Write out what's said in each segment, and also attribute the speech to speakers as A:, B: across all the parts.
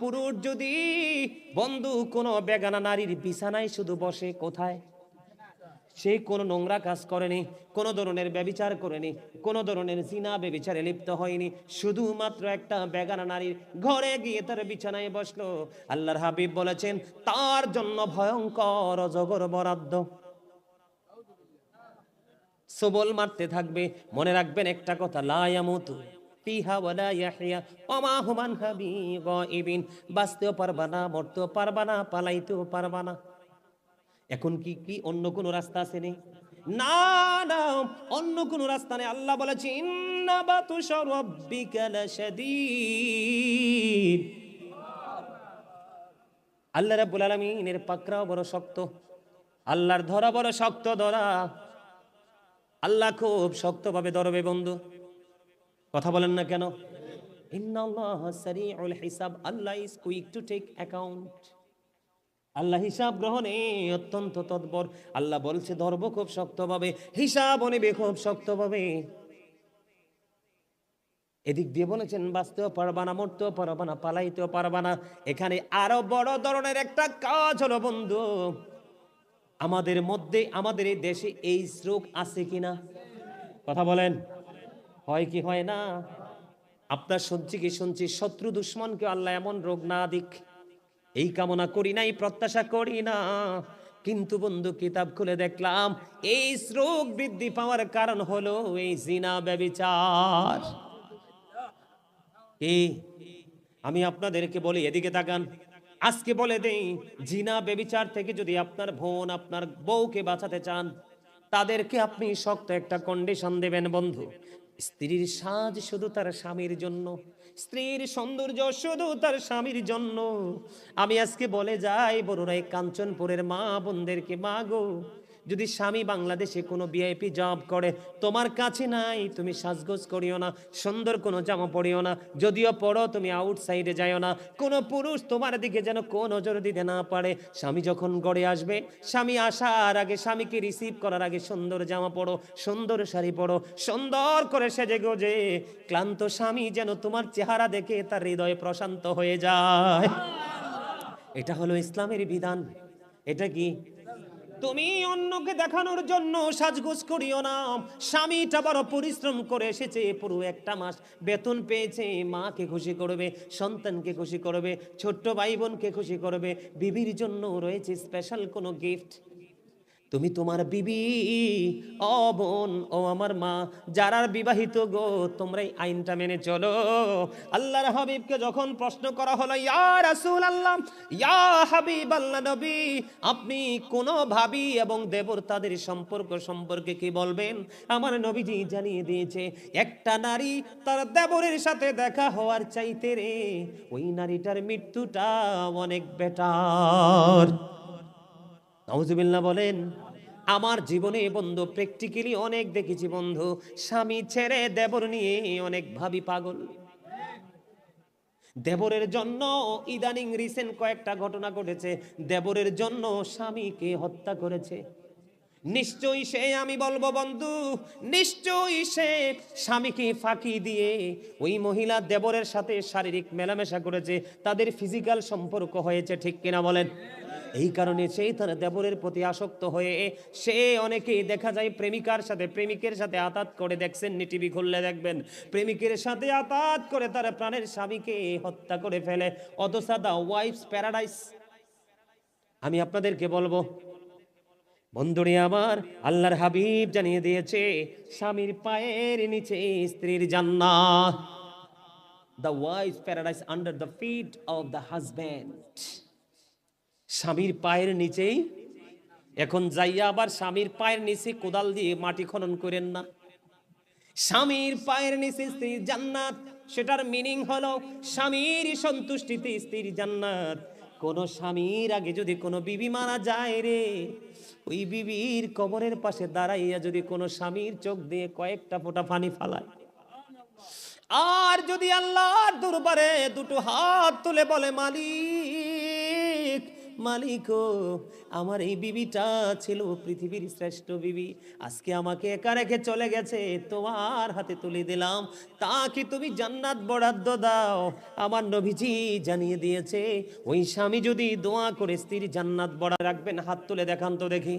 A: পুরুষ যদি বন্ধু কোন বেগানা নারীর বিছানায় শুধু বসে, কোথায়? সে কোনো নোংরা কাজ করেনি, কোনো ধরনের ব্যভিচার করেনি, কোনো ধরনের জিনা ব্যভিচারে লিপ্ত হয়নি, শুধুমাত্র একটা বেগানা নারীর ঘরে গিয়ে তার বিছানায় বসলো, আল্লাহর হাবিব বলেছেন তার জন্য ভয়ঙ্কর অজগর বরাদ্দ। সবল মারতে থাকবে। মনে রাখবেন একটা কথা, লা ইয়ামুতু ফিহা ওয়ালা ইয়াহইয়া ওয়া মা হুম আনহা বিগাইবিন। বাঁচতেও পারবা না, মরতেও পারবা না, পালাইতেও পারবা না। এখন কি অন্য কোন রাস্তা আছে নেই? না না, অন্য কোন রাস্তা নেই। আল্লাহ বলেছে ইন্না বাতুশা রাব্বিকা লাশাদীদ। আল্লাহ রাব্বুল আলামিনের পাকড়াও বড় শক্ত, আল্লাহর ধরা বড় শক্ত ধরা। আল্লাহ খুব শক্তভাবে ধরবে বন্ধু। কথা বলেন না কেন? ইন্নাল্লাহা সারিউল হিসাব, Allah is quick to take account. Allah হিসাব গ্রহণে অত্যন্ত তৎপর। আল্লাহ বলছে ধরবো খুব শক্তভাবে, হিসাব নেবে খুব শক্তভাবে। এদিক দিয়ে বলেছেন বাঁচতেও পারবা না, মরতেও পারবা না, পালাইতেও পারবা না। এখানে আরো বড় ধরনের একটা কাজ হলো বন্ধু, আমাদের মধ্যে, আমাদের এই দেশে এই রোগ আছে কিনা? কথা বলেন, হয় কি হয় না? আপনার শুনছি শত্রু দুশ্মনকে আল্লাহ এমন রোগ না দিক, এই কামনা করি না, এই প্রত্যাশা করি না। কিন্তু বন্ধু কিতাব খুলে দেখলাম এই রোগ বৃদ্ধি পাওয়ার কারণ হলো এই জিনা ব্যভিচার। কি? আমি আপনাদেরকে বলি, এদিকে তাকান। আজকে বলে দেই, জিনা ব্যভিচার থেকে যদি আপনার বোন, আপনার বউকে বাঁচাতে চান, তাদেরকে আপনি শক্ত একটা কন্ডিশন দেবেন বন্ধু। স্ত্রীর সাজ শুধু তার স্বামীর জন্য, স্ত্রীর সৌন্দর্য শুধু তার স্বামীর জন্য। আমি আজকে বলে যাই বড়রাই, কাঞ্চনপুরের মা বোনদেরকে, মা গো, যদি স্বামী বাংলাদেশে কোনো ভিআইপি জব করে, তোমার কাছে নাই, তুমি সাজগোজ করিও না, সুন্দর কোনো জামা পরিও না, যদিও পড়ো তুমি আউটসাইডে যাইও না, কোনো পুরুষ তোমার দিকে যেন কোন নজর দিতে না পারে। স্বামী যখন গড়ে আসবে, স্বামী আসার আগে, স্বামীকে রিসিভ করার আগে সুন্দর জামা পরো, সুন্দর শাড়ি পরো, সুন্দর করে সেজে গোজে। ক্লান্ত স্বামী যেন তোমার চেহারা দেখে তার হৃদয় প্রশান্ত হয়ে যায়। এটা হলো ইসলামের বিধান। এটা কি? তুমি অন্যকে দেখানোর জন্য সাজগোজ করিও না। স্বামীটা বড় পরিশ্রম করে এসেছে, পুরো একটা মাস বেতন পেয়েছে, মাকে খুশি করবে, সন্তানকে খুশি করবে, ছোট্ট ভাই বোনকে খুশি করবে, বিবির জন্য রয়েছে স্পেশাল কোনো গিফট। তুমি তোমার বিবি, ও বোন, ও আমার মা, যারা বিবাহিত গো, তোমরা এই আইনটা মেনে চলো। আল্লাহর হাবিবকে যখন প্রশ্ন করা হলো, ইয়া রাসূলুল্লাহ, ইয়া হাবিবাল্লাহ নবী, আপনি কোন ভাবি এবং দেবর তাদের সম্পর্ক সম্পর্কে কি বলবেন? আমার নবীজি জানিয়ে দিয়েছে, একটা নারী তার দেবরের সাথে দেখা হওয়ার চাইতে রে, ওই নারীটার মৃত্যুটা অনেক বেটার। নাউজুবিল্লাহ বলেন। আমার জীবনে বন্ধু প্র্যাকটিক্যালি অনেক দেখেছি বন্ধু, স্বামী ছেড়ে দেবর নিয়ে অনেক ভাবি পাগল। দেবরের জন্য ইদানিং রিসেন্ট কয়েকটা ঘটনা ঘটেছে, দেবরের জন্য স্বামীকে হত্যা করেছে। নিশ্চয়ই সে, আমি বলবো বন্ধু, নিশ্চয়ই সে স্বামীকে ফাঁকি দিয়ে ওই মহিলা দেবরের সাথে শারীরিক মেলামেশা করেছে, তাদের ফিজিক্যাল সম্পর্ক হয়েছে, ঠিক কিনা বলেন? এই কারণে সেই তার দেবরের প্রতি আসক্ত হয়ে সে, অনেকেই দেখা যায় প্রেমিকার সাথে, প্রেমিকের সাথে আতাত করে, দেখছেন নি, টিভি খুললে দেখবেন, প্রেমিকের সাথে আতাত করে তার প্রাণের স্বামীকে হত্যা করে ফেলে। অথচ দা ওয়াইফস প্যারাডাইস। আমি আপনাদেরকে বলবো বন্ধুরে আমার, আল্লাহর হাবিব জানিয়ে দিয়েছে, স্বামীর পায়ের নিচে স্ত্রীর জান্নাত। The wife's paradise under the feet of the husband. স্বামীর পায়ের নিচেই। এখন যাইয়া আবার স্বামীর পায়ের নিচে কোদাল দিয়ে মাটি খনন করেন না। স্বামীর পায়ের নিচে স্ত্রীর জান্নাত, সেটার মিনিং হলো স্বামীর সন্তুষ্টিতে স্ত্রীর জান্নাত। কোন স্বামীর আগে যদি কোনো বিবি মারা যায় রে, ওই বিবির কবরের পাশে দাঁড়াইয়া যদি কোনো স্বামীর চোখ দিয়ে কয়েকটা ফোঁটা পানি ফালায়, আর যদি আল্লাহর দরবারে দুটো হাত তুলে বলে, মালিক মালিক ও, আমার এই বিবিটা ছিল পৃথিবীর শ্রেষ্ঠ বিবি, আজকে আমাকে একা রেখে চলে গেছে, তোমার হাতে তুলে দিলাম, তাকে তুমি জান্নাত বরাদ্দ দাও। আমার নবীজি জানিয়ে দিয়েছে, ওই স্বামী যদি দোয়া করে স্ত্রীর জান্নাত বরাদ্দ রাখবেন। হাত তুলে দেখান তো দেখি,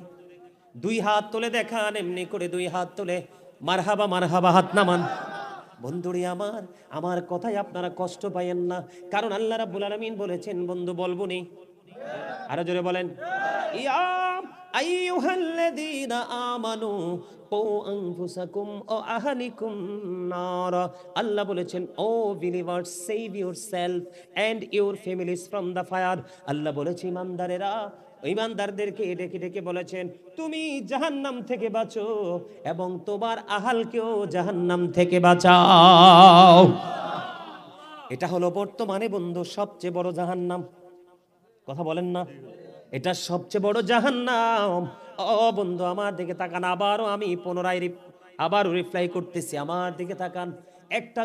A: দুই হাত তুলে দেখান, এমনি করে দুই হাত তুলে মারহাবা মারহাবা হাত নামান। বন্ধুরে আমার, আমার কথায় আপনারা কষ্ট পাইয়েন না, কারণ আল্লাহ রাব্বুল আলামিন বলেছেন, বন্ধু বলবো নি, আরো জোরে বলেন, ইয়া আইয়ুহাল্লাযীনা আমানু কু আনফুসাকুম ও আহলিকুম নার। আল্লাহ বলেছেন, O believers, save yourself and your families from the fire. Allah বলেছে, ইমানদারেরা, ইমানদারদেরকে ডেকে ডেকে বলেছেন, তুমি জাহান্নাম থেকে বাঁচো এবং তোমার আহালকেও জাহান্নাম থেকে বাঁচাও। এটা হলো বর্তমানে বন্ধু সবচেয়ে বড় জাহান্নাম। কথা বলেন না, এটা সবচেয়ে বড় জাহান্নাম। ও বন্ধু আমার দিকে তাকান, আবারও আমি পুনরায় আবারও রিপ্লাই করতেছি, আমার দিকে তাকান। একটা